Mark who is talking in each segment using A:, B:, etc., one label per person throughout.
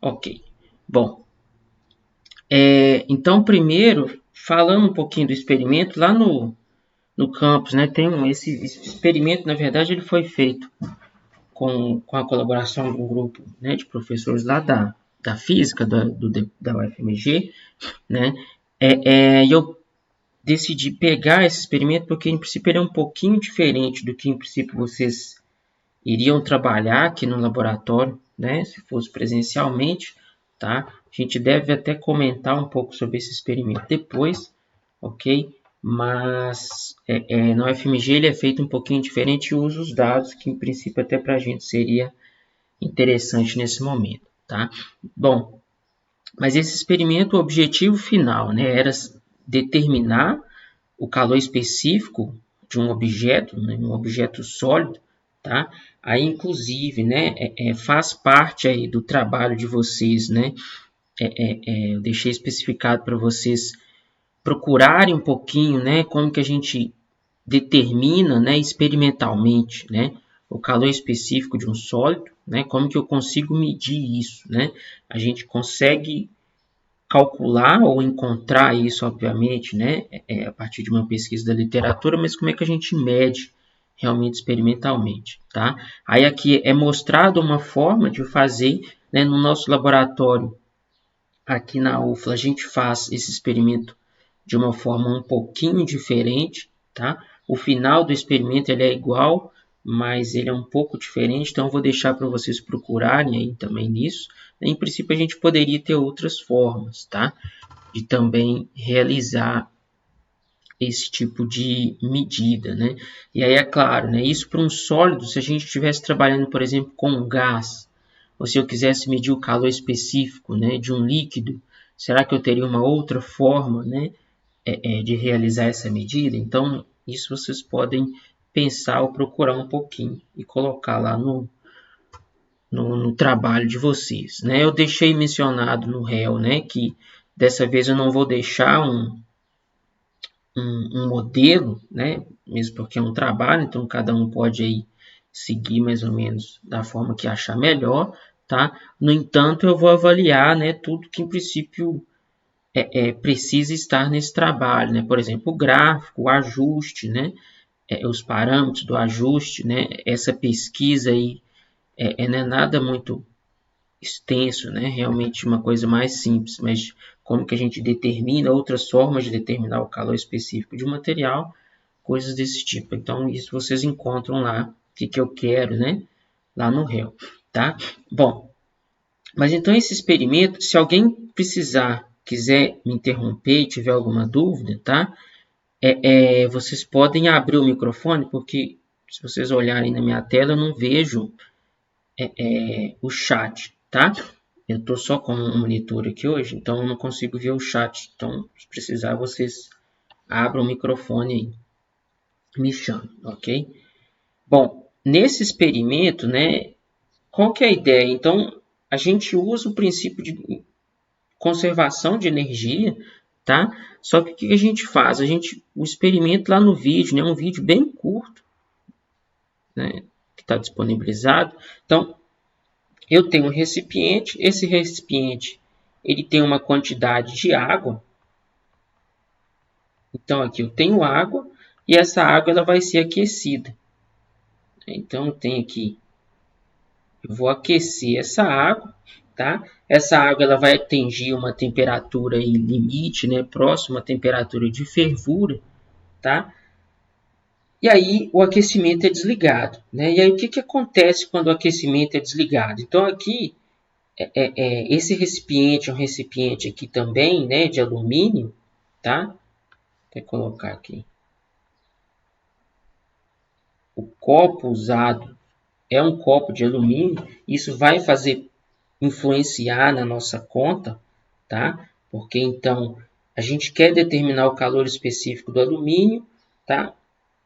A: Ok. Bom, então primeiro, falando um pouquinho do experimento, lá no campus, né, esse experimento, na verdade, ele foi feito com a colaboração de um grupo, né, de professores lá da física da UFMG, né, e eu decidi pegar esse experimento porque, em princípio, ele é um pouquinho diferente do que, em princípio, vocês iriam trabalhar aqui no laboratório, né, se fosse presencialmente, tá? A gente deve até comentar um pouco sobre esse experimento depois, ok? Mas no FMG ele é feito um pouquinho diferente e usa os dados que, em princípio, até para a gente seria interessante nesse momento, tá? Bom, mas esse experimento, o objetivo final, né, era determinar o calor específico de um objeto, né, um objeto sólido, tá? Aí, inclusive, né, faz parte aí do trabalho de vocês, né? Eu deixei especificado para vocês procurarem um pouquinho, né, como que a gente determina, né, experimentalmente, né, o calor específico de um sólido, né, como que eu consigo medir isso, né? A gente consegue calcular ou encontrar isso, obviamente, né, a partir de uma pesquisa da literatura, mas como é que a gente mede realmente experimentalmente, tá? Aí aqui é mostrado uma forma de fazer, né, no nosso laboratório, aqui na UFLA, a gente faz esse experimento de uma forma um pouquinho diferente, tá? O final do experimento ele é igual, mas ele é um pouco diferente, então eu vou deixar para vocês procurarem aí também nisso. Em princípio, a gente poderia ter outras formas, tá? De também realizar esse tipo de medida, né? E aí é claro, né? Isso para um sólido, se a gente estivesse trabalhando, por exemplo, com um gás, ou se eu quisesse medir o calor específico, né, de um líquido, será que eu teria uma outra forma, né, de realizar essa medida? Então, isso vocês podem pensar ou procurar um pouquinho e colocar lá no trabalho de vocês, né? Eu deixei mencionado no réu, né, que dessa vez eu não vou deixar um modelo, né? Mesmo porque é um trabalho, então cada um pode aí seguir mais ou menos da forma que achar melhor, tá? No entanto, eu vou avaliar, né, tudo que em princípio precisa estar nesse trabalho, né? Por exemplo, o gráfico, o ajuste, né? Os parâmetros do ajuste, né? Essa pesquisa aí não é nada muito extenso, né? Realmente uma coisa mais simples, mas como que a gente determina outras formas de determinar o calor específico de um material, coisas desse tipo. Então, isso vocês encontram lá, o que eu quero, né? Lá no réu, tá? Bom, mas então esse experimento, se alguém quiser me interromper e tiver alguma dúvida, tá? Vocês podem abrir o microfone, porque se vocês olharem na minha tela, eu não vejo o chat, tá? Eu estou só com um monitor aqui hoje, então eu não consigo ver o chat. Então, se precisar, vocês abram o microfone aí, me chamem, ok? Bom, nesse experimento, né, qual que é a ideia? Então, a gente usa o princípio de conservação de energia, tá? Só que o que a gente faz? O experimento lá no vídeo, né, um vídeo bem curto, né, que está disponibilizado. Então, eu tenho um recipiente, esse recipiente ele tem uma quantidade de água. Então aqui eu tenho água e essa água ela vai ser aquecida. Então eu tenho aqui, eu vou aquecer essa água, tá? Essa água ela vai atingir uma temperatura aí, limite, né, próxima à temperatura de fervura, tá? E aí o aquecimento é desligado, né? E aí o que acontece quando o aquecimento é desligado? Então aqui esse recipiente é um recipiente aqui também, né, de alumínio, tá? Vou colocar aqui. O copo usado é um copo de alumínio. Isso vai fazer influenciar na nossa conta, tá? Porque então a gente quer determinar o calor específico do alumínio, tá?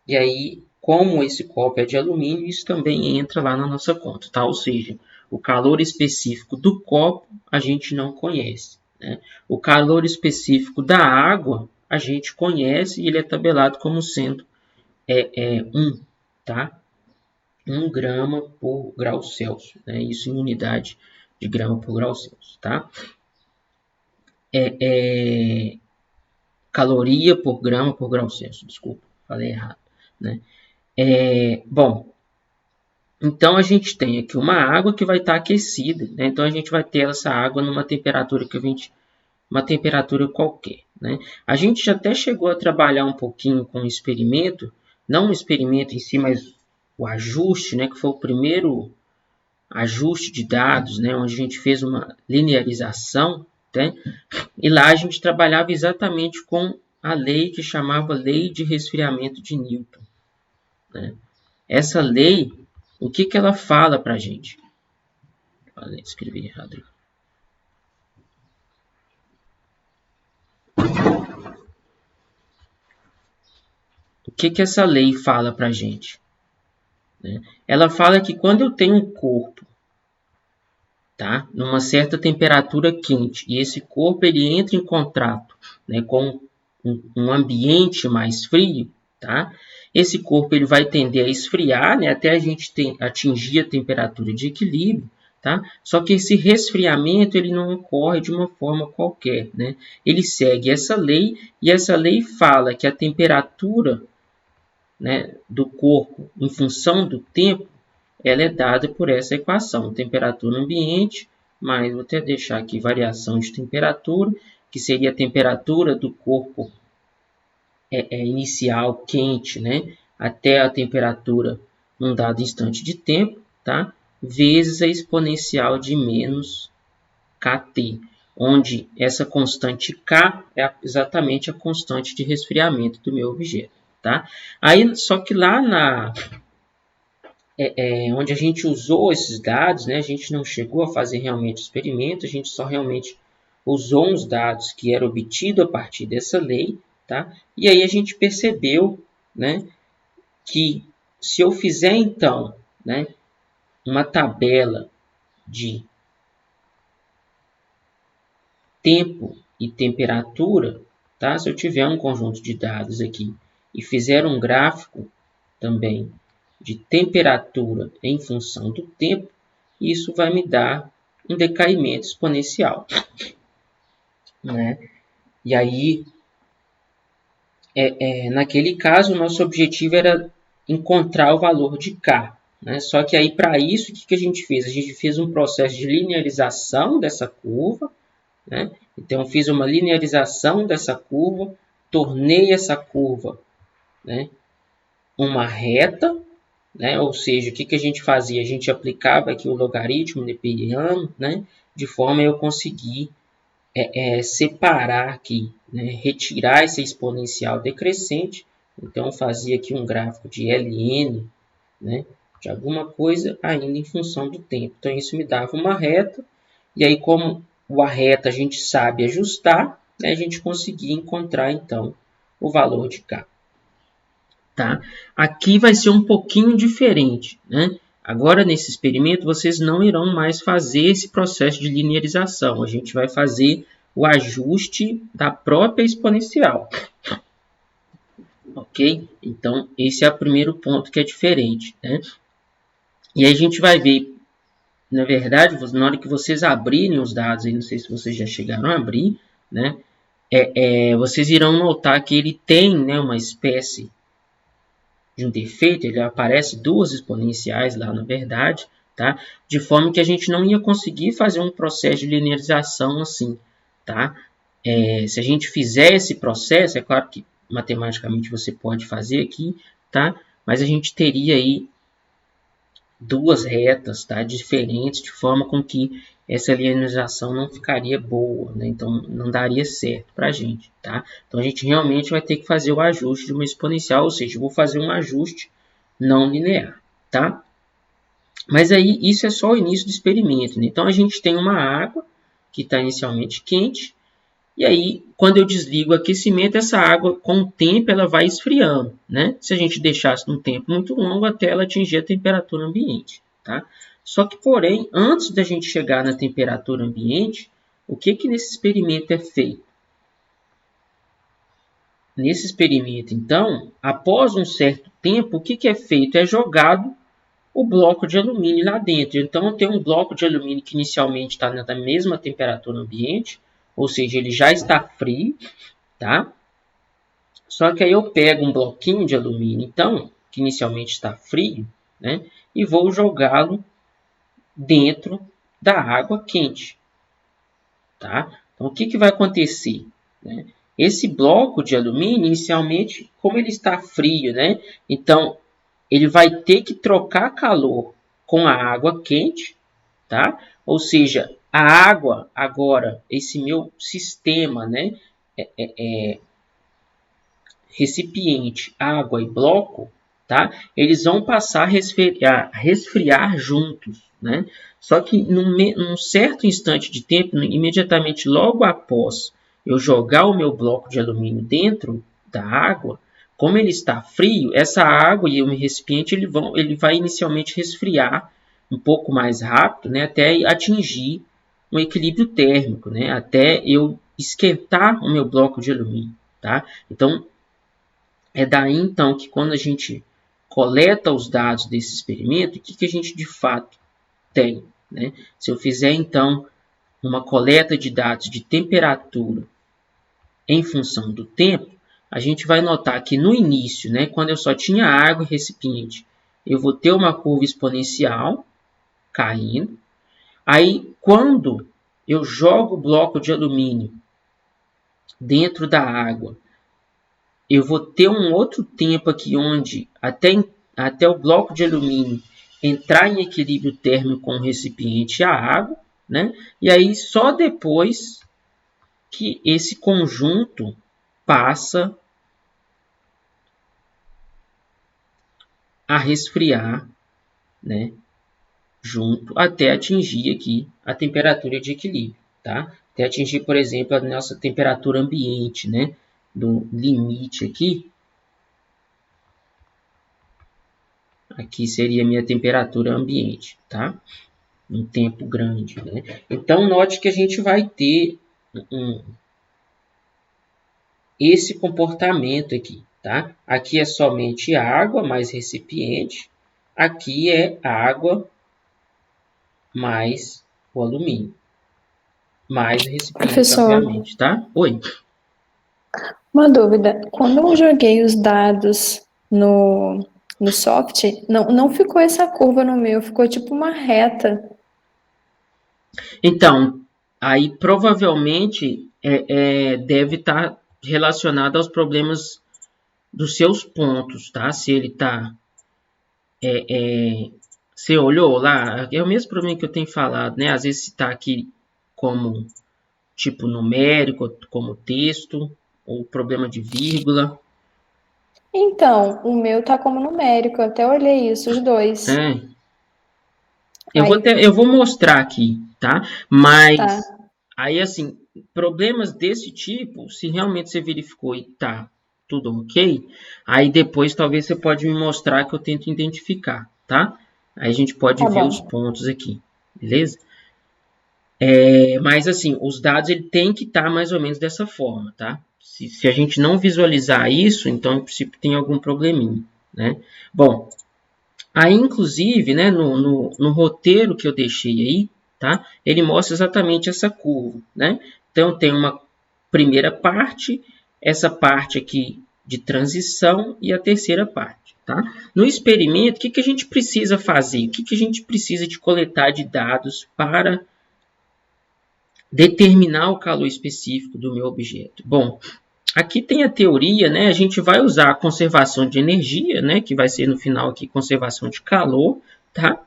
A: E aí, como esse copo é de alumínio, isso também entra lá na nossa conta, tá? Ou seja, o calor específico do copo a gente não conhece, né? O calor específico da água a gente conhece e ele é tabelado como sendo 1, tá? 1 grama por grau Celsius, né? Isso em unidade de grama por grau Celsius, tá? Caloria por grama por grau Celsius, desculpa, falei errado, né? Bom, então a gente tem aqui uma água que vai estar aquecida, né? Então a gente vai ter essa água numa temperatura uma temperatura qualquer, né? A gente já até chegou a trabalhar um pouquinho com o experimento, não o experimento em si, mas o ajuste, né? Que foi o primeiro ajuste de dados, né? Onde a gente fez uma linearização, né? E lá a gente trabalhava exatamente com a lei que chamava Lei de Resfriamento de Newton, né? Essa lei, o que ela fala para a gente? Escrevi errado. O que essa lei fala para a gente? Né? Ela fala que quando eu tenho um corpo, tá, numa certa temperatura quente, e esse corpo ele entra em contato, né, com um ambiente mais frio, tá? Esse corpo ele vai tender a esfriar, né, até a gente atingir a temperatura de equilíbrio, tá? Só que esse resfriamento ele não ocorre de uma forma qualquer, né? Ele segue essa lei e essa lei fala que a temperatura, né, do corpo em função do tempo ela é dada por essa equação, temperatura ambiente, mais vou até deixar aqui variação de temperatura, que seria a temperatura do corpo inicial quente, né, até a temperatura num dado instante de tempo, tá, vezes a exponencial de menos kT, onde essa constante K é exatamente a constante de resfriamento do meu objeto. Tá? Aí, só que lá onde a gente usou esses dados, né, a gente não chegou a fazer realmente experimento, a gente só realmente usou uns dados que eram obtidos a partir dessa lei, tá? E aí a gente percebeu, né, que se eu fizer então, né, uma tabela de tempo e temperatura, tá? Se eu tiver um conjunto de dados aqui e fizer um gráfico também de temperatura em função do tempo, isso vai me dar um decaimento exponencial, né? E aí, naquele caso, o nosso objetivo era encontrar o valor de K, né? Só que aí, para isso, o que a gente fez? A gente fez um processo de linearização dessa curva, né? Então, eu fiz uma linearização dessa curva, tornei essa curva, né, uma reta, né? Ou seja, o que a gente fazia? A gente aplicava aqui o logaritmo neperiano, né? De forma a eu conseguir separar aqui, né? Retirar essa exponencial decrescente. Então, eu fazia aqui um gráfico de ln, né? De alguma coisa ainda em função do tempo. Então, isso me dava uma reta. E aí, como a reta a gente sabe ajustar, né? A gente conseguia encontrar, então, o valor de K. Tá? Aqui vai ser um pouquinho diferente, né? Agora, nesse experimento, vocês não irão mais fazer esse processo de linearização. A gente vai fazer o ajuste da própria exponencial. Ok? Então, esse é o primeiro ponto que é diferente, né? E aí a gente vai ver, na verdade, na hora que vocês abrirem os dados, aí, não sei se vocês já chegaram a abrir, né? Vocês irão notar que ele tem, né, uma espécie de um defeito, ele aparece duas exponenciais lá, na verdade, tá? De forma que a gente não ia conseguir fazer um processo de linearização assim, tá? Se a gente fizer esse processo, é claro que matematicamente você pode fazer aqui, tá? Mas a gente teria aí duas retas, tá? Diferentes, de forma com que essa linearização não ficaria boa, né? Então não daria certo para a gente, tá? Então a gente realmente vai ter que fazer o ajuste de uma exponencial, ou seja, eu vou fazer um ajuste não linear, tá? Mas aí isso é só o início do experimento, né? Então a gente tem uma água que está inicialmente quente, e aí quando eu desligo o aquecimento, essa água com o tempo ela vai esfriando, né? Se a gente deixasse num tempo muito longo até ela atingir a temperatura ambiente, tá? Só que, porém, antes da gente chegar na temperatura ambiente, o que nesse experimento é feito? Nesse experimento, então, após um certo tempo, o que é feito? É jogado o bloco de alumínio lá dentro. Então, eu tenho um bloco de alumínio que inicialmente está na mesma temperatura ambiente, ou seja, ele já está frio, tá? Só que aí eu pego um bloquinho de alumínio, então, que inicialmente está frio, né? E vou jogá-lo dentro da água quente, tá? Então, o que vai acontecer, né? Esse bloco de alumínio, inicialmente, como ele está frio, né? Então, ele vai ter que trocar calor com a água quente, tá? Ou seja, a água agora, esse meu sistema, né? Recipiente, água e bloco, tá? Eles vão passar a resfriar juntos, né? Só que num certo instante de tempo, imediatamente logo após eu jogar o meu bloco de alumínio dentro da água, como ele está frio, essa água e o recipiente ele vai inicialmente resfriar um pouco mais rápido, né? Até atingir um equilíbrio térmico, né? Até eu esquentar o meu bloco de alumínio, tá? Então, é daí, então, que quando a gente coleta os dados desse experimento, o que a gente de fato tem, né? Se eu fizer, então, uma coleta de dados de temperatura em função do tempo, a gente vai notar que no início, né, quando eu só tinha água e recipiente, eu vou ter uma curva exponencial caindo. Aí, quando eu jogo o bloco de alumínio dentro da água, eu vou ter um outro tempo aqui onde até o bloco de alumínio entrar em equilíbrio térmico com o recipiente e a água, né? E aí só depois que esse conjunto passa a resfriar, né? Junto até atingir aqui a temperatura de equilíbrio, tá? Até atingir, por exemplo, a nossa temperatura ambiente, né? Do limite aqui. Aqui seria a minha temperatura ambiente, tá? Um tempo grande, né? Então, note que a gente vai ter esse comportamento aqui, tá? Aqui é somente água mais recipiente. Aqui é água mais o alumínio. Mais o recipiente,
B: Professor,
A: obviamente, tá? Oi.
B: uma dúvida. Quando eu joguei os dados no soft, não ficou essa curva no meu, ficou tipo uma reta.
A: Então, aí provavelmente deve estar relacionado aos problemas dos seus pontos, tá? Se ele está você olhou lá, é o mesmo problema que eu tenho falado, né? Às vezes está aqui como tipo numérico, como texto, ou problema de vírgula.
B: Então, o meu tá como numérico, eu até olhei isso, os dois.
A: É,
B: Aí,
A: eu vou mostrar aqui, tá?
B: tá,
A: Mas aí assim, problemas desse tipo, se realmente você verificou e tá tudo ok, aí depois talvez você pode me mostrar que eu tento identificar, tá? Aí a gente pode
B: tá
A: ver os
B: bom.
A: pontos aqui, beleza? Mas assim, os dados ele tem que estar mais ou menos dessa forma, tá? Se a gente não visualizar isso, então, em princípio, tem algum probleminha, né? Bom, aí, inclusive, né, no roteiro que eu deixei aí, tá? Ele mostra exatamente essa curva, né? Então, tem uma primeira parte, essa parte aqui de transição e a terceira parte, tá? No experimento, o que a gente precisa fazer? O que a gente precisa de coletar de dados para determinar o calor específico do meu objeto? Bom, aqui tem a teoria, né? A gente vai usar a conservação de energia, né? Que vai ser no final aqui conservação de calor, tá?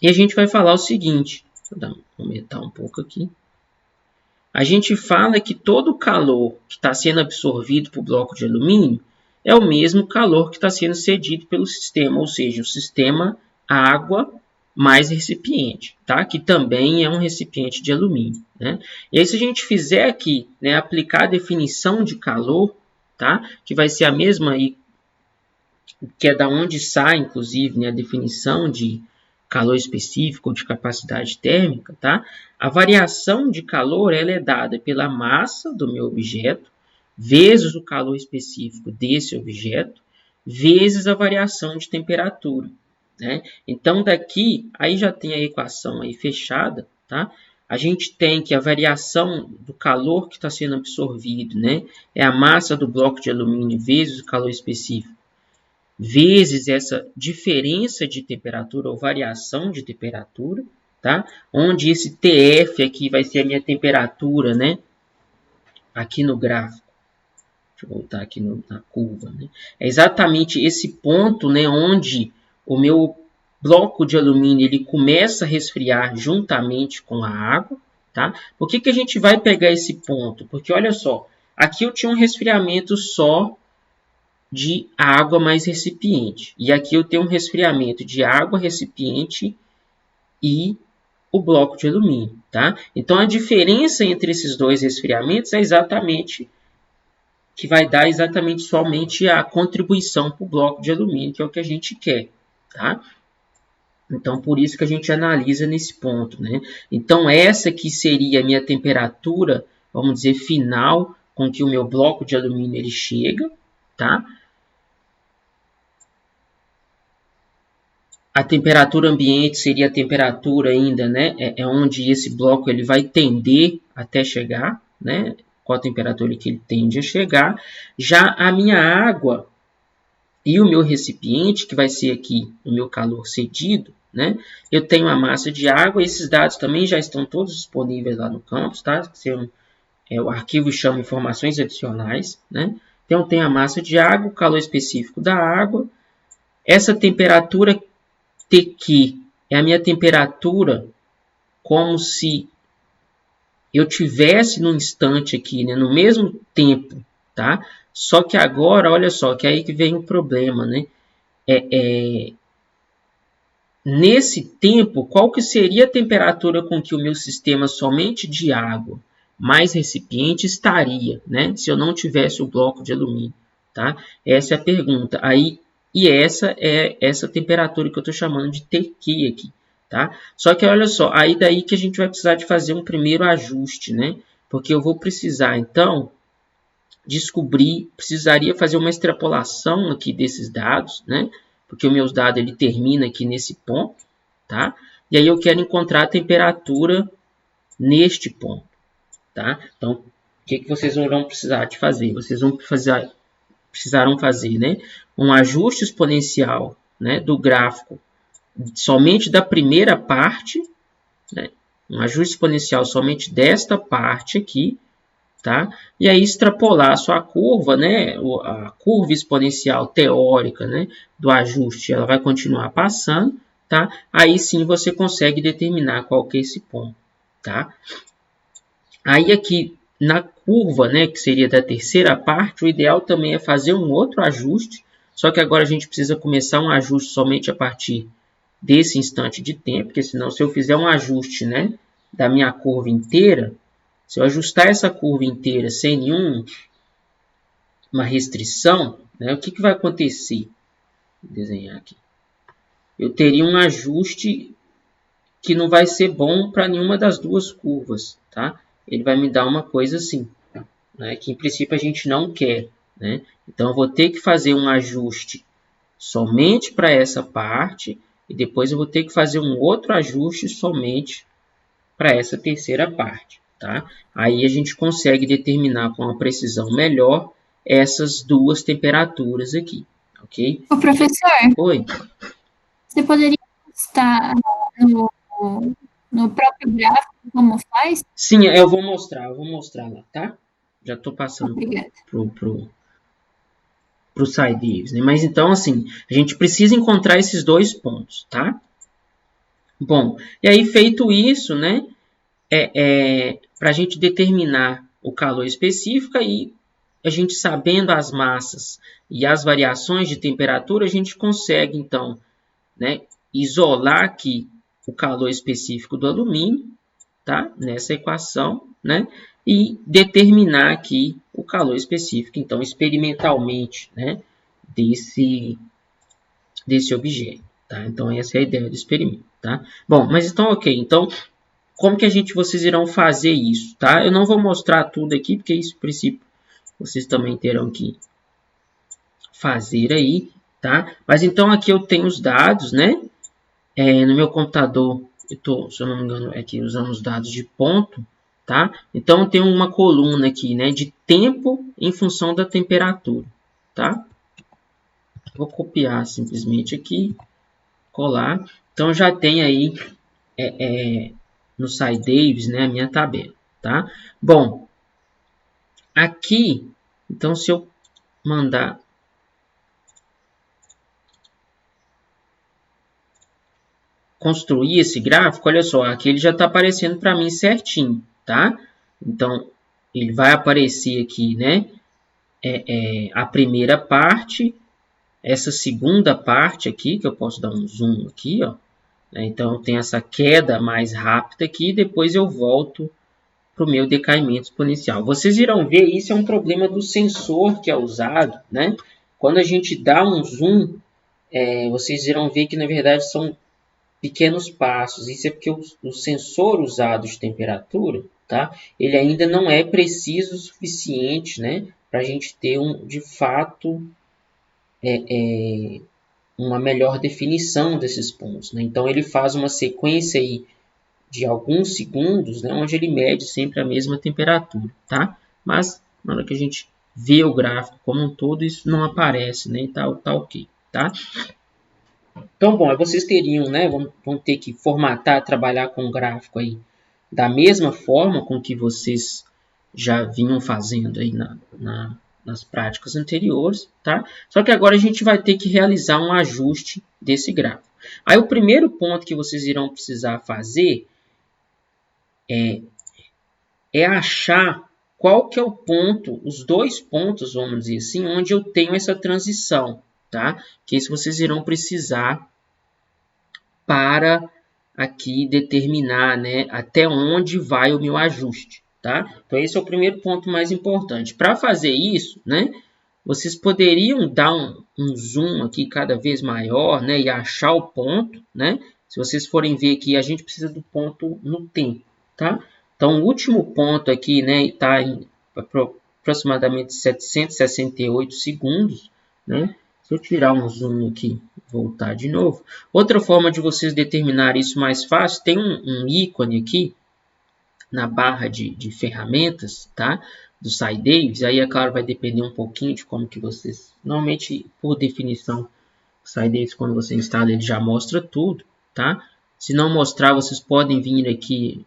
A: E a gente vai falar o seguinte, vou aumentar um pouco aqui. A gente fala que todo o calor que está sendo absorvido por bloco de alumínio é o mesmo calor que está sendo cedido pelo sistema, ou seja, o sistema água mais recipiente, tá? Que também é um recipiente de alumínio, né? E aí, se a gente fizer aqui, né, aplicar a definição de calor, tá? Que vai ser a mesma aí, que é da onde sai, inclusive, né, a definição de calor específico ou de capacidade térmica, tá? A variação de calor ela é dada pela massa do meu objeto vezes o calor específico desse objeto vezes a variação de temperatura, né? Então, daqui, aí já tem a equação aí fechada, tá? A gente tem que a variação do calor que está sendo absorvido, né, é a massa do bloco de alumínio vezes o calor específico, vezes essa diferença de temperatura ou variação de temperatura, tá? Onde esse TF aqui vai ser a minha temperatura, né? Aqui no gráfico. Deixa eu voltar aqui na curva, né? É exatamente esse ponto, né, onde o meu bloco de alumínio ele começa a resfriar juntamente com a água, tá? Por que a gente vai pegar esse ponto? Porque olha só, aqui eu tinha um resfriamento só de água mais recipiente. E aqui eu tenho um resfriamento de água, recipiente e o bloco de alumínio, tá? Então a diferença entre esses dois resfriamentos é exatamente que vai dar exatamente somente a contribuição para o bloco de alumínio, que é o que a gente quer, tá? Então, por isso que a gente analisa nesse ponto, né? Então, essa que seria a minha temperatura, vamos dizer, final, com que o meu bloco de alumínio ele chega, tá? A temperatura ambiente seria a temperatura ainda, né? É onde esse bloco ele vai tender até chegar, né? Qual a temperatura que ele tende a chegar. Já a minha água e o meu recipiente, que vai ser aqui o meu calor cedido, né? Eu tenho a massa de água, esses dados também já estão todos disponíveis lá no campus, tá? O arquivo chama informações adicionais, né? Então, tem a massa de água, o calor específico da água, essa temperatura Tq é a minha temperatura como se eu tivesse num instante aqui, né, no mesmo tempo, tá? Só que agora, olha só, que aí que vem o problema, né? Nesse tempo, qual que seria a temperatura com que o meu sistema somente de água mais recipiente estaria, né? Se eu não tivesse o bloco de alumínio, tá? Essa é a pergunta. Aí, e essa é essa temperatura que eu estou chamando de Tq aqui, tá? Só que olha só, aí daí que a gente vai precisar de fazer um primeiro ajuste, né? Porque eu vou precisar, então, precisaria fazer uma extrapolação aqui desses dados, né? Porque o meu dado ele termina aqui nesse ponto, tá? E aí eu quero encontrar a temperatura neste ponto, tá? Então, o que vocês vão precisar de fazer? Vocês vão precisarão fazer, né? Um ajuste exponencial, né, do gráfico somente da primeira parte, né? Um ajuste exponencial somente desta parte aqui, tá? E aí extrapolar a sua curva, né? A curva exponencial teórica, né, do ajuste, ela vai continuar passando, tá? Aí sim você consegue determinar qual que é esse ponto, tá? Aí aqui na curva, né, que seria da terceira parte, o ideal também é fazer um outro ajuste, só que agora a gente precisa começar um ajuste somente a partir desse instante de tempo, porque senão se eu fizer um ajuste, né, da minha curva inteira, se eu ajustar essa curva inteira sem nenhuma restrição, né, o que vai acontecer? Vou desenhar aqui. Eu teria um ajuste que não vai ser bom para nenhuma das duas curvas, tá? Ele vai me dar uma coisa assim, né, que em princípio a gente não quer, né? Então eu vou ter que fazer um ajuste somente para essa parte e depois eu vou ter que fazer um outro ajuste somente para essa terceira parte, tá? Aí a gente consegue determinar com uma precisão melhor essas duas temperaturas aqui, ok?
C: Ô, professor,
A: Oi.
C: você poderia postar no próprio gráfico como faz?
A: Sim, eu vou mostrar lá, tá? Já estou passando
C: Obrigada.
A: pro SciDivs, né? Mas então, assim, a gente precisa encontrar esses dois pontos, tá? Bom, e aí feito isso, né? Para a gente determinar o calor específico e a gente sabendo as massas e as variações de temperatura, a gente consegue, então, né, isolar aqui o calor específico do alumínio, tá? Nessa equação, né? E determinar aqui o calor específico, então, experimentalmente, né, desse objeto, tá? Então, essa é a ideia do experimento, tá? Bom, mas então, ok. Então, como que vocês irão fazer isso, tá? Eu não vou mostrar tudo aqui, porque isso, a princípio, vocês também terão que fazer aí, tá? Mas então aqui eu tenho os dados, né? No meu computador, eu tô, se eu não me engano, aqui usando os dados de ponto, tá? Então eu tenho uma coluna aqui, né, de tempo em função da temperatura, tá? Vou copiar simplesmente aqui, colar. Então já tem aí no SciDavis, né, a minha tabela, tá? Bom, aqui, então se eu mandar construir esse gráfico, olha só, aqui ele já está aparecendo para mim certinho, tá? Então, ele vai aparecer aqui, né? A primeira parte, essa segunda parte aqui, que eu posso dar um zoom aqui, ó. Então, tem essa queda mais rápida aqui, depois eu volto para o meu decaimento exponencial. Vocês irão ver, isso é um problema do sensor que é usado, né? Quando a gente dá um zoom, vocês irão ver que, na verdade, são pequenos passos. Isso é porque o sensor usado de temperatura, tá? Ele ainda não é preciso o suficiente, né? Para a gente ter, de fato, uma melhor definição desses pontos, né? Então, ele faz uma sequência aí de alguns segundos, né, onde ele mede sempre a mesma temperatura, tá? Mas na hora que a gente vê o gráfico como um todo, isso não aparece, né? Tá ok, tá? Então, bom, vocês teriam, né, vão ter que formatar, trabalhar com o gráfico aí da mesma forma com que vocês já vinham fazendo aí nas práticas anteriores, tá? Só que agora a gente vai ter que realizar um ajuste desse gráfico. Aí o primeiro ponto que vocês irão precisar fazer é achar qual que é o ponto, os dois pontos, vamos dizer assim, onde eu tenho essa transição, tá? Que isso vocês irão precisar para aqui determinar, né, até onde vai o meu ajuste, tá? Então, esse é o primeiro ponto mais importante. Para fazer isso, né, vocês poderiam dar um zoom aqui cada vez maior, né, e achar o ponto, né? Se vocês forem ver aqui, a gente precisa do ponto no tempo, tá? Então, o último ponto aqui, né, está em aproximadamente 768 segundos, né? Se eu tirar um zoom aqui, voltar de novo. Outra forma de vocês determinar isso mais fácil, tem um ícone aqui na barra de ferramentas, tá? Do SciDavis. Aí, é claro, vai depender um pouquinho de como que vocês... Normalmente, por definição, o SciDavis, quando você instala, ele já mostra tudo, tá? Se não mostrar, vocês podem vir aqui...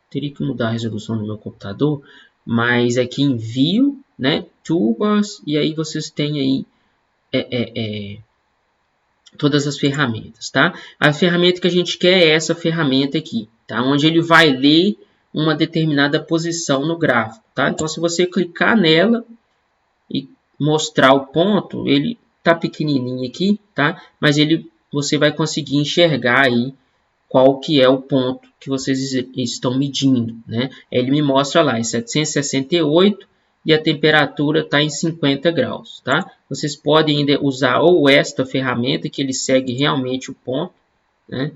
A: Teria que mudar a resolução do meu computador, mas aqui em View, né? Toolbars, e aí vocês têm aí todas as ferramentas, tá? A ferramenta que a gente quer é essa ferramenta aqui, tá? Onde ele vai ler uma determinada posição no gráfico, tá? Então, se você clicar nela e mostrar o ponto, ele tá pequenininho aqui, tá? Mas você vai conseguir enxergar aí qual que é o ponto que vocês estão medindo, né? Ele me mostra lá, em 768, e a temperatura está em 50 graus, tá? Vocês podem ainda usar ou esta ferramenta, que ele segue realmente o ponto, né?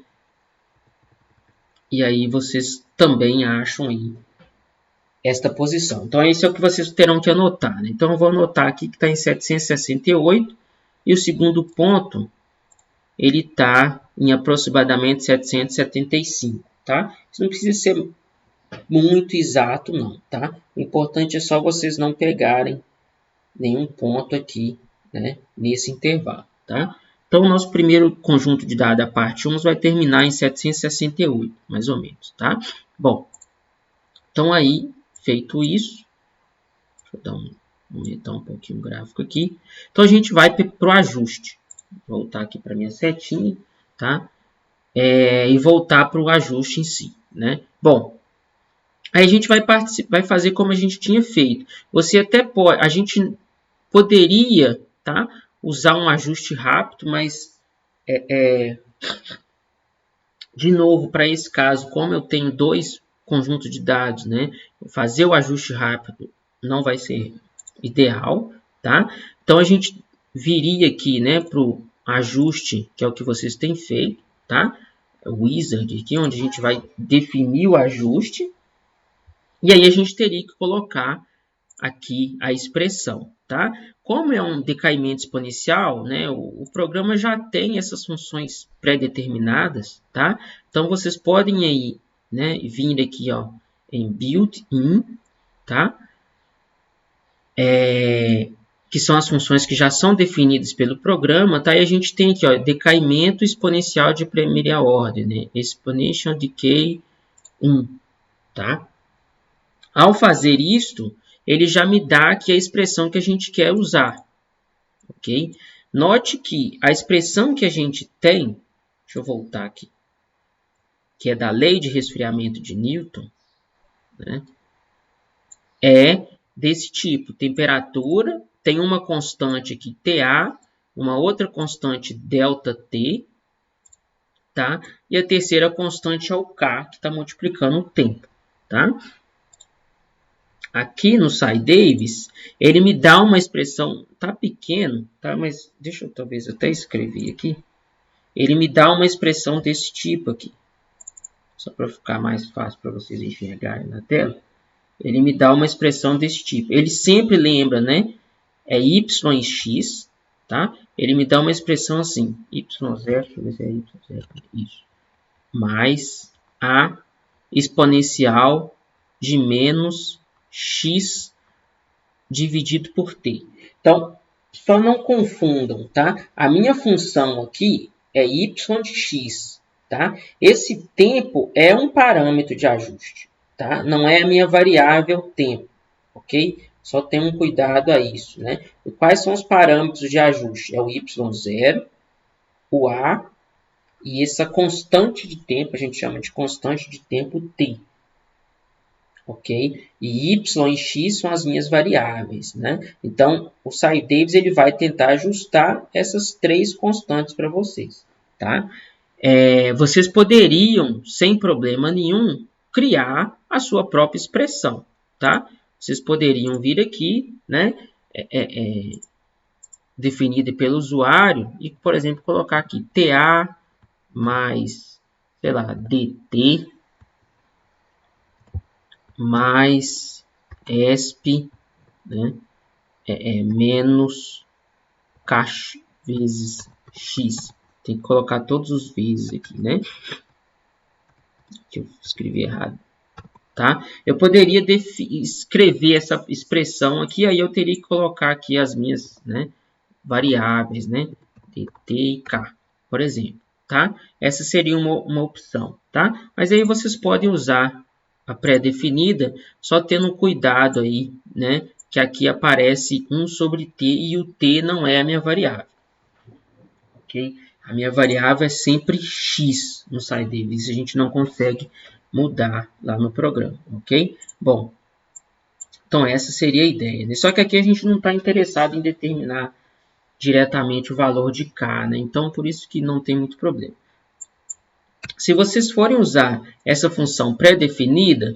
A: E aí vocês também acham aí esta posição. Então, esse é o que vocês terão que anotar, né? Então, eu vou anotar aqui que está em 768, e o segundo ponto, ele está em aproximadamente 775, tá? Isso não precisa ser muito exato, não, tá? O importante é só vocês não pegarem nenhum ponto aqui, né, nesse intervalo, tá? Então, o nosso primeiro conjunto de dados, a parte 1, vai terminar em 768, mais ou menos, tá? Bom, então aí, feito isso, deixa eu aumentar um pouquinho o gráfico aqui. Então, a gente vai para o ajuste. Vou voltar aqui para minha setinha, tá? E voltar para o ajuste em si, né? Bom, aí a gente vai fazer como a gente tinha feito. Você até pode, a gente poderia, tá, usar um ajuste rápido, mas de novo, para esse caso, como eu tenho dois conjuntos de dados, né, fazer o ajuste rápido não vai ser ideal, tá? Então a gente viria aqui, né, para o ajuste, que é o que vocês têm feito, tá? O Wizard aqui, onde a gente vai definir o ajuste. E aí a gente teria que colocar aqui a expressão, tá? Como é um decaimento exponencial, né, o programa já tem essas funções pré-determinadas, tá? Então, vocês podem aí, né, vir aqui, ó, em built-in, tá? Que são as funções que já são definidas pelo programa, tá? E a gente tem aqui, ó, decaimento exponencial de primeira ordem, né? Exponential Decay 1, tá? Ao fazer isto, ele já me dá aqui a expressão que a gente quer usar, ok? Note que a expressão que a gente tem, deixa eu voltar aqui, que é da lei de resfriamento de Newton, né? É desse tipo, temperatura, tem uma constante aqui, TA, uma outra constante, ΔT, tá? E a terceira constante é o K, que está multiplicando o tempo, tá? Aqui no SciDavis, ele me dá uma expressão, tá pequeno, tá? Mas deixa eu talvez até escrever aqui. Ele me dá uma expressão desse tipo aqui. Só para ficar mais fácil para vocês enxergarem na tela. Ele me dá uma expressão desse tipo. Ele sempre lembra, né? É y em x, tá? Ele me dá uma expressão assim. Y0, deixa eu ver se é y0. Isso. Mais a exponencial de menos x dividido por t. Então, só não confundam, tá? A minha função aqui é y de x, tá? Esse tempo é um parâmetro de ajuste, tá? Não é a minha variável tempo, ok? Só tenham um cuidado a isso, né? E quais são os parâmetros de ajuste? É o y0, o a e essa constante de tempo, a gente chama de constante de tempo t, ok? E y e x são as minhas variáveis, né? Então, o SciDavis ele vai tentar ajustar essas três constantes para vocês, tá? Vocês poderiam, sem problema nenhum, criar a sua própria expressão, tá? Vocês poderiam vir aqui, né? Definida pelo usuário e, por exemplo, colocar aqui TA mais, sei lá, DT mais ESP, né? Menos K vezes X. Tem que colocar todos os vezes aqui, né? Deixa eu escrever errado. Tá? Eu poderia escrever essa expressão aqui, aí eu teria que colocar aqui as minhas, né, variáveis, né? DT e K, por exemplo. Tá? Essa seria uma opção. Tá? Mas aí vocês podem usar a pré-definida, só tendo cuidado aí, né? Que aqui aparece 1 sobre t e o t não é a minha variável. Ok? A minha variável é sempre x no SciDavis. Isso a gente não consegue mudar lá no programa, ok? Bom, então essa seria a ideia, né? Só que aqui a gente não está interessado em determinar diretamente o valor de k, né? Então, por isso que não tem muito problema. Se vocês forem usar essa função pré-definida,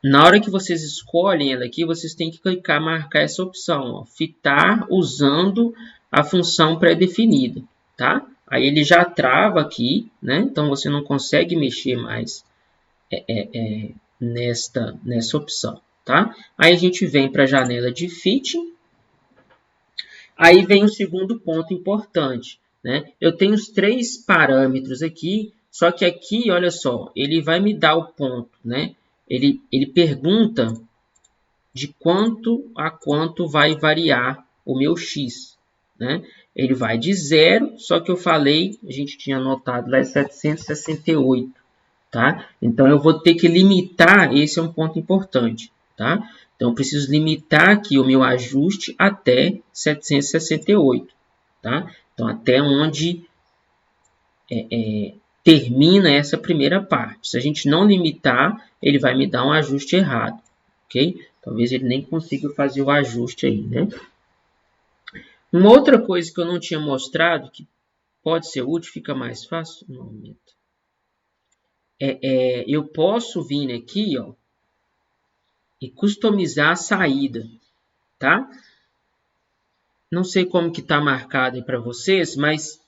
A: na hora que vocês escolhem ela aqui, vocês têm que clicar, marcar essa opção, ó, fitar usando a função pré-definida, tá? Aí ele já trava aqui, né? Então você não consegue mexer mais nessa opção, tá? Aí a gente vem para a janela de fitting. Aí vem o segundo ponto importante, né? Eu tenho os três parâmetros aqui, só que aqui, olha só, ele vai me dar o ponto, né? Ele pergunta de quanto a quanto vai variar o meu x, né? Ele vai de 0, só que eu falei, a gente tinha anotado lá, é 768, tá? Então, eu vou ter que limitar, esse é um ponto importante, tá? Então, eu preciso limitar aqui o meu ajuste até 768, tá? Então, até onde termina essa primeira parte. Se a gente não limitar, ele vai me dar um ajuste errado, ok? Talvez ele nem consiga fazer o ajuste aí, né? Uma outra coisa que eu não tinha mostrado, que pode ser útil, fica mais fácil, no momento. Eu posso vir aqui, ó, e customizar a saída, tá? Não sei como que está marcado aí para vocês, mas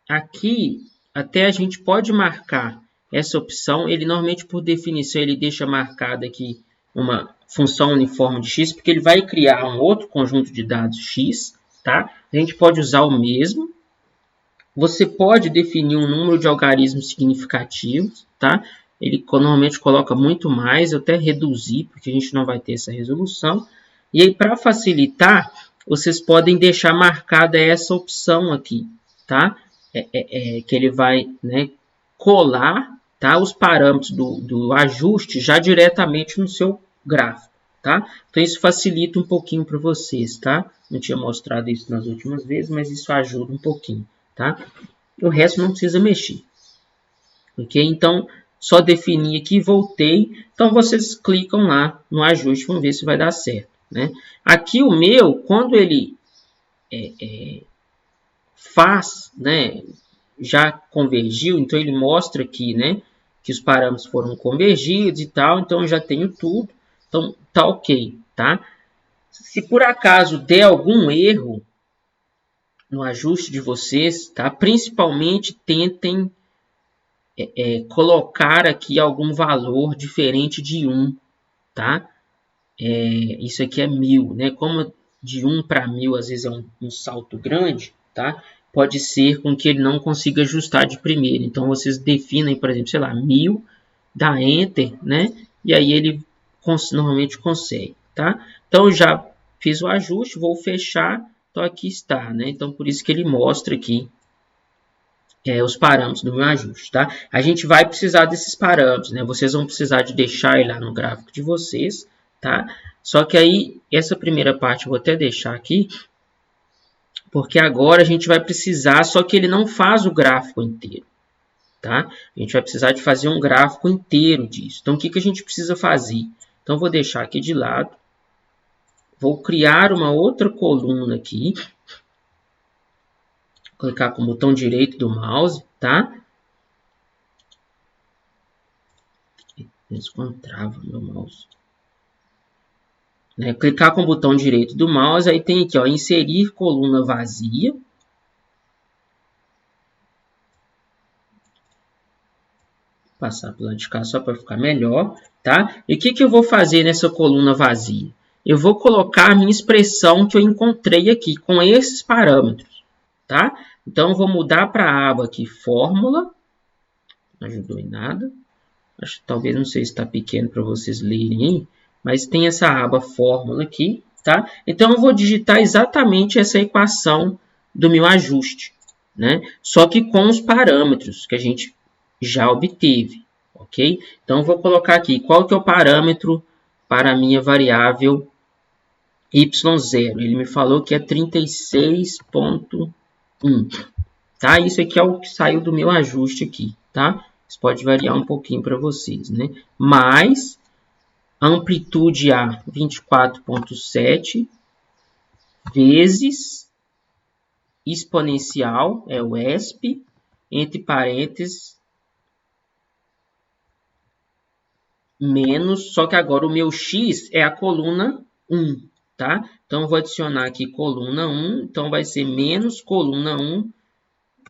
A: aqui até a gente pode marcar essa opção, ele normalmente, por definição, ele deixa marcada aqui uma função uniforme de x, porque ele vai criar um outro conjunto de dados x, tá? A gente pode usar o mesmo. Você pode definir um número de algarismos significativos, tá? Ele normalmente coloca muito mais, eu até reduzi, porque a gente não vai ter essa resolução. E aí, para facilitar, vocês podem deixar marcada essa opção aqui, tá? Que ele vai, né, colar, tá, os parâmetros do ajuste já diretamente no seu gráfico, tá? Então, isso facilita um pouquinho para vocês, tá? Não tinha mostrado isso nas últimas vezes, mas isso ajuda um pouquinho, tá? O resto não precisa mexer, ok? Então, só definir aqui, voltei. Então, vocês clicam lá no ajuste, vamos ver se vai dar certo, né? Aqui o meu, quando ele faz, né, já convergiu, então ele mostra aqui, né, que os parâmetros foram convergidos e tal, então eu já tenho tudo, então tá ok, tá? Se por acaso der algum erro no ajuste de vocês, tá? Principalmente tentem colocar aqui algum valor diferente de 1, tá? Isso aqui é 1000, né? Como de 1 para 1000 às vezes é um salto grande, tá? Pode ser com que ele não consiga ajustar de primeira. Então, vocês definem, por exemplo, sei lá, 1000, dá Enter, né? E aí ele normalmente consegue, tá? Então, eu já fiz o ajuste, vou fechar, então aqui está, né? Então, por isso que ele mostra aqui os parâmetros do meu ajuste, tá? A gente vai precisar desses parâmetros, né? Vocês vão precisar de deixar ele lá no gráfico de vocês, tá? Só que aí, essa primeira parte eu vou até deixar aqui, porque agora a gente vai precisar, só que ele não faz o gráfico inteiro, tá? A gente vai precisar de fazer um gráfico inteiro disso. Então, o que a gente precisa fazer? Então, eu vou deixar aqui de lado. Vou criar uma outra coluna aqui. Clicar com o botão direito do mouse, tá? Descontrava meu mouse. Clicar com o botão direito do mouse, aí tem aqui, ó, inserir coluna vazia. Vou passar para o lado de cá só para ficar melhor, tá? E o que eu vou fazer nessa coluna vazia? Eu vou colocar a minha expressão que eu encontrei aqui com esses parâmetros, tá? Então, eu vou mudar para a aba aqui, fórmula. Não ajudou em nada. Acho que talvez, não sei se está pequeno para vocês lerem aí. Mas tem essa aba fórmula aqui, tá? Então, eu vou digitar exatamente essa equação do meu ajuste, né? Só que com os parâmetros que a gente já obteve, ok? Então, eu vou colocar aqui, qual que é o parâmetro para a minha variável y0? Ele me falou que é 36.1, tá? Isso aqui é o que saiu do meu ajuste aqui, tá? Isso pode variar um pouquinho para vocês, né? Mas amplitude A 24.7 vezes exponencial, é o ESP, entre parênteses, menos, só que agora o meu x é a coluna 1, tá? Então, eu vou adicionar aqui coluna 1, então vai ser menos coluna 1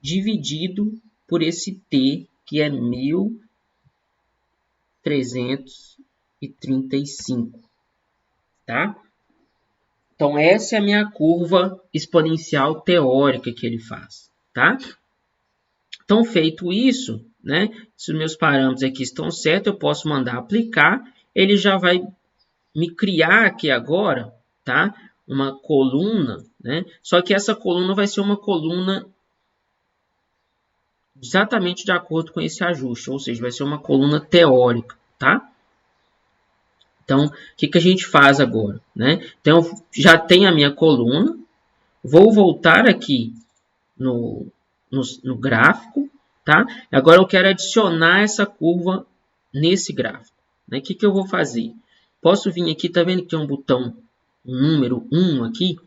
A: dividido por esse t, que é 1335, tá? Então, essa é a minha curva exponencial teórica que ele faz, tá? Então, feito isso, né? Se os meus parâmetros aqui estão certos, eu posso mandar aplicar. Ele já vai me criar aqui agora, tá? Uma coluna, né? Só que essa coluna vai ser uma coluna exatamente de acordo com esse ajuste, ou seja, vai ser uma coluna teórica, tá? Então, o que a gente faz agora, né? Então, eu já tenho a minha coluna, vou voltar aqui no gráfico, tá? Agora eu quero adicionar essa curva nesse gráfico, né? O que eu vou fazer? Posso vir aqui, tá vendo que tem um botão, um número 1 aqui?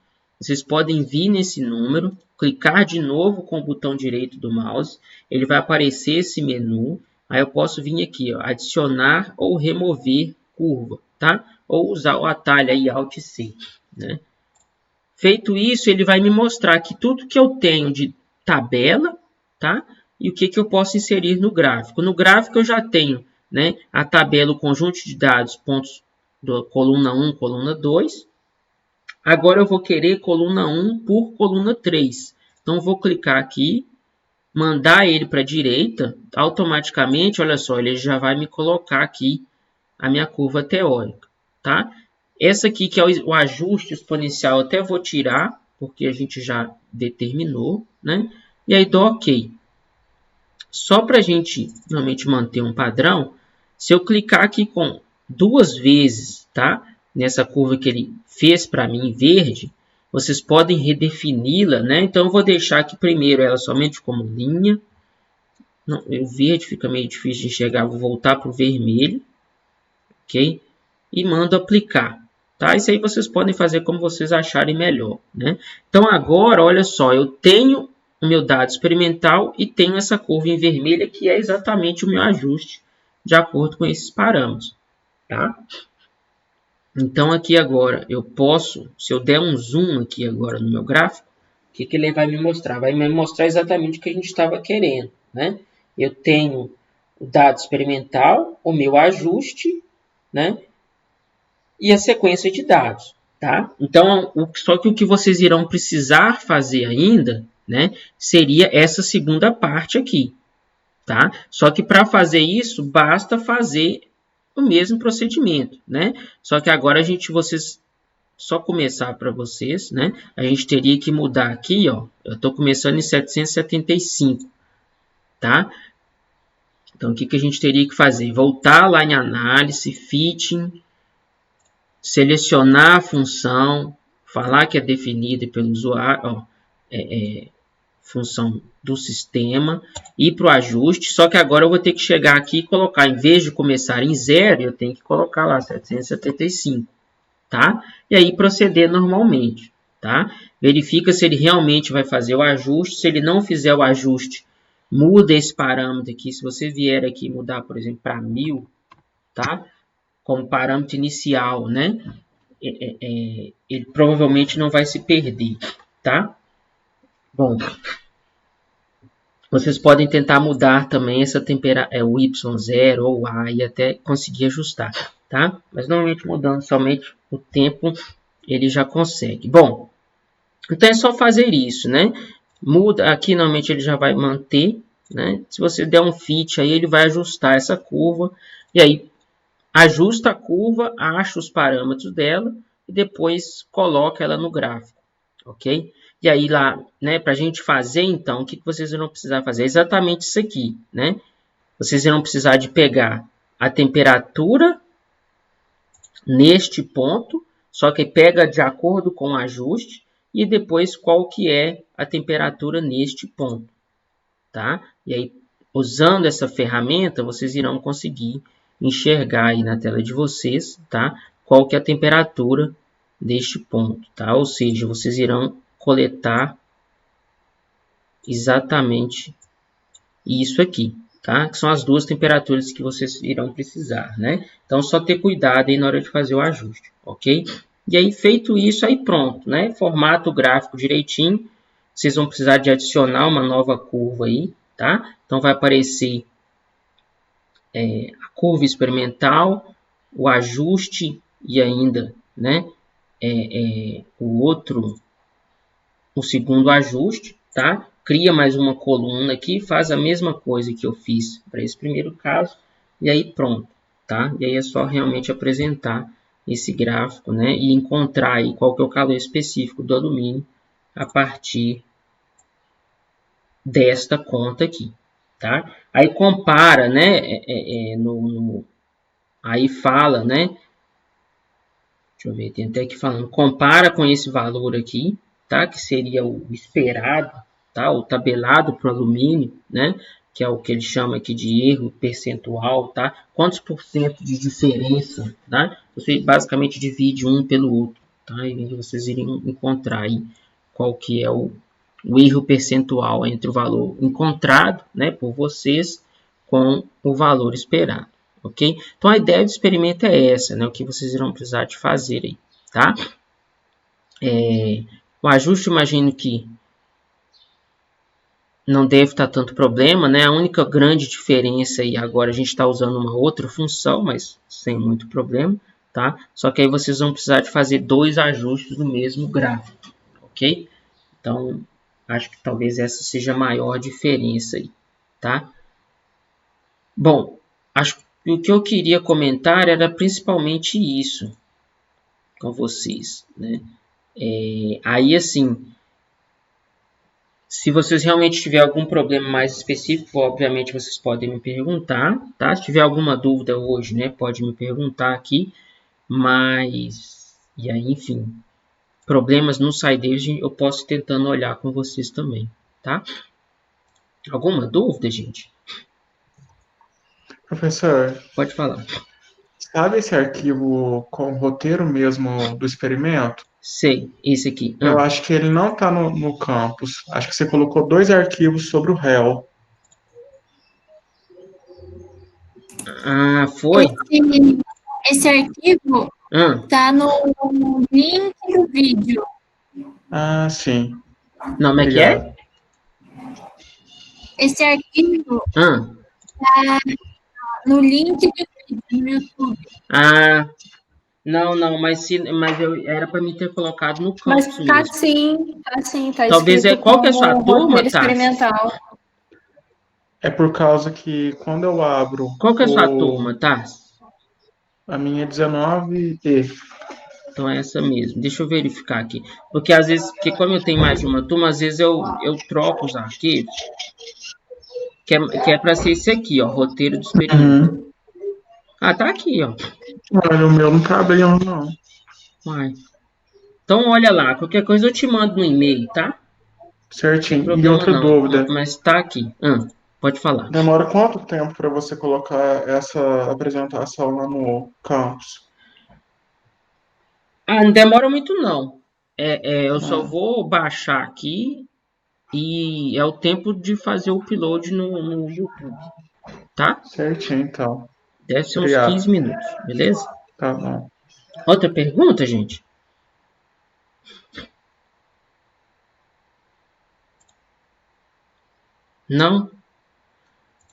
A: Vocês podem vir nesse número, clicar de novo com o botão direito do mouse, ele vai aparecer esse menu, aí eu posso vir aqui, ó, adicionar ou remover curva, tá? Ou usar o atalho aí, Alt C, né? Feito isso, ele vai me mostrar que tudo que eu tenho de tabela, tá? e o que eu posso inserir no gráfico. No gráfico eu já tenho, né, a tabela, o conjunto de dados, pontos da coluna 1, coluna 2. Agora eu vou querer coluna 1 por coluna 3. Então, vou clicar aqui, mandar ele para a direita, automaticamente, olha só, ele já vai me colocar aqui a minha curva teórica, tá? Essa aqui que é o ajuste exponencial, eu até vou tirar, porque a gente já determinou, né? E aí dou OK. Só para a gente realmente manter um padrão, se eu clicar aqui com 2 vezes, tá? Nessa curva que ele fez para mim verde, vocês podem redefini-la, né? Então eu vou deixar aqui primeiro ela somente como linha. Não, o verde fica meio difícil de enxergar, vou voltar para o vermelho, ok? E mando aplicar, tá? Isso aí vocês podem fazer como vocês acharem melhor, né? Então agora, olha só, eu tenho o meu dado experimental e tenho essa curva em vermelha que é exatamente o meu ajuste de acordo com esses parâmetros, tá? Então aqui agora eu posso, se eu der um zoom aqui agora no meu gráfico, o que ele vai me mostrar? Vai me mostrar exatamente o que a gente estava querendo, né? Eu tenho o dado experimental, o meu ajuste, né? E a sequência de dados, tá? Então, só que o que vocês irão precisar fazer ainda, né, seria essa segunda parte aqui, tá? Só que para fazer isso, basta fazer o mesmo procedimento, né? Só que agora vocês só começar para vocês, né? A gente teria que mudar aqui, ó. Eu estou começando em 775, tá? Então, o que a gente teria que fazer? Voltar lá em análise, fitting, selecionar a função, falar que é definida pelo usuário, ó, função do sistema, ir para o ajuste, só que agora eu vou ter que chegar aqui e colocar, em vez de começar em 0, eu tenho que colocar lá 775, tá? E aí proceder normalmente, tá? Verifica se ele realmente vai fazer o ajuste, se ele não fizer o ajuste, muda esse parâmetro aqui, se você vier aqui mudar, por exemplo, para 1000, tá? Como parâmetro inicial, né? Ele provavelmente não vai se perder, tá? Bom, vocês podem tentar mudar também essa temperatura, o Y0 ou A, e até conseguir ajustar, tá? Mas normalmente mudando somente o tempo, ele já consegue. Bom, então é só fazer isso, né? Muda, aqui normalmente ele já vai manter, né? Se você der um fit aí, ele vai ajustar essa curva, e aí ajusta a curva, acha os parâmetros dela, e depois coloca ela no gráfico, ok? E aí lá, né, para a gente fazer, então, o que vocês irão precisar fazer? É exatamente isso aqui, né? Vocês irão precisar de pegar a temperatura neste ponto, só que pega de acordo com o ajuste, e depois qual que é a temperatura neste ponto, tá? E aí, usando essa ferramenta, vocês irão conseguir enxergar aí na tela de vocês, tá? Qual que é a temperatura deste ponto, tá? Ou seja, vocês irão coletar exatamente isso aqui, tá? Que são as duas temperaturas que vocês irão precisar, né? Então, só ter cuidado aí na hora de fazer o ajuste, ok? E aí, feito isso, aí pronto, né? Formata o gráfico direitinho. Vocês vão precisar de adicionar uma nova curva aí, tá? Então, vai aparecer a curva experimental, o ajuste e ainda, né? O segundo ajuste, tá? Cria mais uma coluna aqui, faz a mesma coisa que eu fiz para esse primeiro caso, e aí pronto, tá? E aí é só realmente apresentar esse gráfico, né? E encontrar aí qual que é o calor específico do alumínio a partir desta conta aqui, tá? Aí compara, né? Aí fala, né? Deixa eu ver, tem até aqui falando, compara com esse valor aqui, tá? Que seria o esperado, tá? O tabelado para o alumínio, né? Que é o que ele chama aqui de erro percentual, tá? Quantos por cento de diferença, tá? Você basicamente divide um pelo outro, tá? E vocês irem encontrar aí qual que é o erro percentual entre o valor encontrado, né? Por vocês com o valor esperado. Ok? Então, a ideia do experimento é essa, né? O que vocês irão precisar de fazer aí, tá? O ajuste, imagino que não deve estar tanto problema, né? A única grande diferença aí agora a gente está usando uma outra função, mas sem muito problema, tá? Só que aí vocês vão precisar de fazer 2 ajustes do mesmo gráfico, ok? Então, acho que talvez essa seja a maior diferença aí, tá? Bom, acho que o que eu queria comentar era principalmente isso com vocês, né? Aí, assim, se vocês realmente tiverem algum problema mais específico, obviamente vocês podem me perguntar, tá? Se tiver alguma dúvida hoje, né, pode me perguntar aqui, mas... E aí, enfim, problemas no SciDavis eu posso ir tentando olhar com vocês também, tá? Alguma dúvida, gente?
D: Professor,
A: Pode falar.
D: sabe esse arquivo com o roteiro mesmo do experimento?
A: Sei, esse aqui.
D: Eu acho que ele não está no campus. Acho que você colocou 2 arquivos sobre o réu.
A: Foi?
C: Esse arquivo tá no link do vídeo.
D: Ah, sim.
A: Não, como é que é?
C: Esse arquivo tá no link do vídeo no YouTube.
A: Não, mas era para mim ter colocado no
B: Mas
A: campus
B: tá
A: mesmo.
B: sim, tá
A: Talvez
B: escrito
A: qual que é a sua
B: como
A: turma,
B: roteiro
A: tá?
B: experimental.
D: É por causa que quando eu abro
A: Qual que é a sua turma, tá?
D: a minha é 19E.
A: Então é essa mesmo. Deixa eu verificar aqui. Porque às vezes, como eu tenho mais de uma turma, às vezes eu troco os arquivos. Que é para ser esse aqui, ó. Roteiro do experimento. Tá aqui, ó.
D: Olha, o meu não tá abrindo, não.
A: Uai. Então olha lá. Qualquer coisa eu te mando no e-mail, tá?
D: Certinho.
A: Não
D: E outra
A: não.
D: dúvida.
A: Mas tá aqui. Pode falar.
D: Demora quanto tempo para você colocar essa apresentação lá no campus?
A: Não demora muito não. Eu só vou baixar aqui e é o tempo de fazer o upload no YouTube, tá?
D: Certinho, então.
A: Deve ser uns
D: Obrigado.
A: 15 minutos, beleza?
D: Tá bom.
A: Outra pergunta, gente? Não?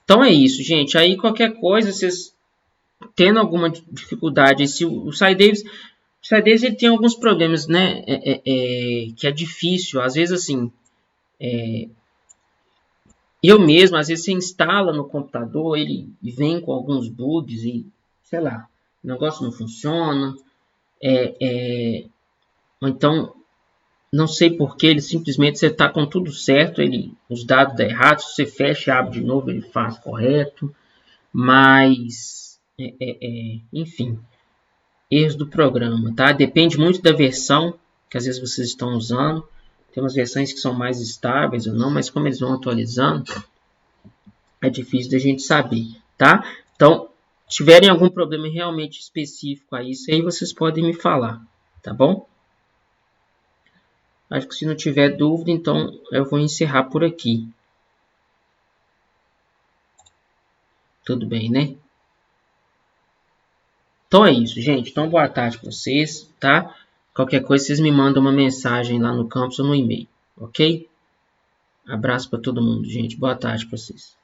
A: Então é isso, gente. Aí qualquer coisa, vocês tendo alguma dificuldade, se o SciDavis ele tem alguns problemas, né? Que é difícil. Às vezes, assim, eu mesmo, às vezes você instala no computador, ele vem com alguns bugs e, sei lá, o negócio não funciona. Ou então, não sei porquê, ele simplesmente você está com tudo certo, os dados dão errado, se você fecha e abre de novo, ele faz correto. Mas, enfim, erros do programa, tá? Depende muito da versão que às vezes vocês estão usando. Tem umas versões que são mais estáveis ou não, mas como eles vão atualizando, é difícil da gente saber, tá? Então, se tiverem algum problema realmente específico a isso, aí vocês podem me falar, tá bom? Acho que se não tiver dúvida, então eu vou encerrar por aqui. Tudo bem, né? Então é isso, gente. Então, boa tarde para vocês, tá? Qualquer coisa, vocês me mandam uma mensagem lá no campus ou no e-mail, ok? Abraço para todo mundo, gente. Boa tarde para vocês.